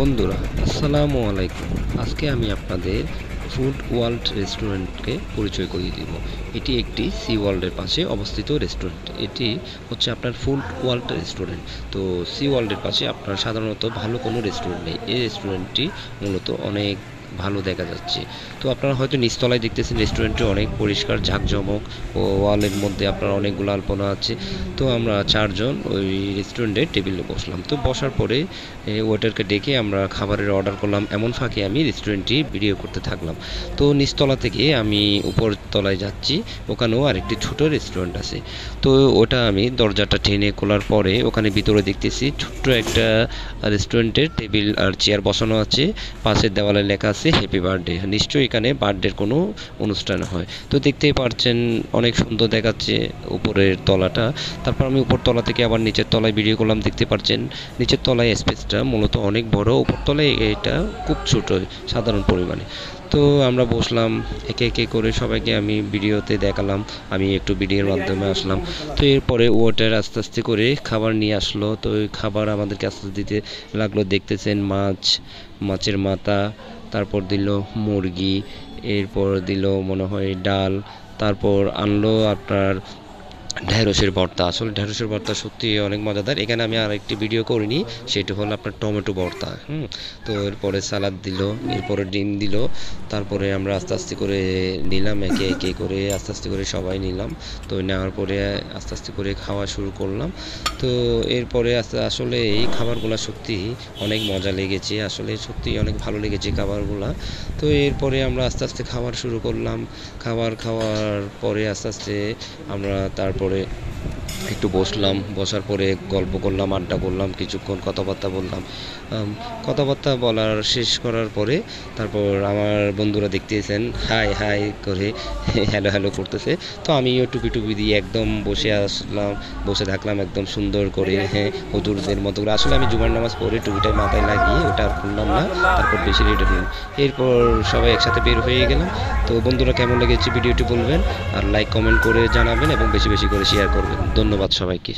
বন্ধুরা আসসালামু আলাইকুম। আজকে আমি আপনাদের ফুড ওয়ার্ল্ড রেস্টুরেন্টকে পরিচয় করিয়ে দিব। এটি একটি সি ওয়ার্ল্ডের পাশে অবস্থিত রেস্টুরেন্ট। এটি হচ্ছে আপনার ফুড ওয়ার্ল্ড রেস্টুরেন্ট। তো সি ওয়ার্ল্ডের পাশে আপনার সাধারণত ভালো কোনো রেস্টুরেন্ট নেই। এই রেস্টুরেন্টটি মূলত অনেক ভালো দেখা যাচ্ছে। তো আপনারা হয়তো নিচতলায় দেখতেছেন রেস্টুরেন্টটি অনেক পরিষ্কার ঝাঁকজমক ও ওয়ালের মধ্যে আপনার অনেকগুলো আলপনা আছে। তো আমরা চারজন ওই রেস্টুরেন্টে টেবিলে বসলাম। তো বসার পরে ওয়েটারকে ডেকে আমরা খাবারের অর্ডার করলাম। এমন ফাঁকে আমি রেস্টুরেন্টটি ভিডিও করতে থাকলাম। তো নিচতলা থেকে আমি উপর তলায় যাচ্ছি, ওখানেও আরেকটি ছোট রেস্টুরেন্ট আছে। তো ওটা আমি দরজাটা টেনে খোলার পরে ওখানে ভিতরে দেখতেছি ছোট্ট একটা রেস্টুরেন্টের টেবিল আর চেয়ার বসানো আছে। পাশের দেওয়ালে লেখা আছে হ্যাপি বার্থডে। নিশ্চয়ই এখানে বার্থডের কোনো অনুষ্ঠান হয়। তো দেখতেই পারছেন অনেক সুন্দর দেখাচ্ছে উপরের তলাটা। তারপর আমি উপর তলা থেকে আবার নিচের তলায় ভিডিও করলাম। দেখতে পাচ্ছেন নিচের তলায় স্পেসটা মূলত অনেক বড়, উপর তলায় এটা খুব ছোট সাধারণ পরিমাণে। তো আমরা বসলাম, একে একে করে সবাইকে আমি ভিডিওতে দেখালাম, আমি একটু ভিডিওর মাধ্যমে আসলাম। তো এরপরে ওয়েটার আস্তে আস্তে করে খাবার নিয়ে আসলো। তো ওই খাবার আমাদেরকে আস্তে আস্তে দিতে লাগলো। দেখতেছেন মাছের মাথা, তারপর দিল মুরগি, এরপর দিল মনে হয় ডাল, তারপর আনলো আপনার ঢেঁড়সের ভর্তা। আসলে ঢেঁড়সের ভর্তা সত্যি অনেক মজাদার। এখানে আমি আর একটি ভিডিও করিনি, সেটা হলো আপনার টমেটো ভর্তা। তো এরপরে সালাদ দিল, এরপরে ডিম দিল। তারপরে আমরা আস্তে আস্তে করে নিলাম, একে একে করে আস্তে আস্তে করে সবাই নিলাম। তো নেওয়ার পরে আস্তে আস্তে করে খাওয়া শুরু করলাম। তো এরপরে আসলে এই খাবারগুলো সত্যি অনেক মজা লেগেছে, আসলে সত্যি অনেক ভালো লেগেছে খাবারগুলা। তো এরপরে আমরা আস্তে আস্তে খাবার শুরু করলাম। খাবার খাওয়ার পরে আস্তে আস্তে আমরা তারপরে একটু বসলাম। বসার পরে গল্প করলাম, আড্ডা করলাম, কিছুক্ষণ কথাবার্তা বললাম। কথাবার্তা বলার শেষ করার পরে তারপর আমার বন্ধুরা দেখতেছেন হাই হাই করে হ্যালো হ্যালো করতেছে। তো আমিও টুপি টুপি দিয়ে একদম বসে থাকলাম একদম সুন্দর করে, হুজুরদের মতো করে। আসলে আমি জুমার নামাজ পড়ে টুপিটা মাথায় লাগিয়ে ওটা আর খুললাম না, তারপর বেশি রেডি হলাম। এরপর সবাই একসাথে বের হয়ে গেলাম। তো বন্ধুরা কেমন লেগেছে ভিডিওটি বলবেন, আর লাইক কমেন্ট করে জানাবেন এবং বেশি বেশি করে শেয়ার করবেন। ধন্যবাদ সবাইকে।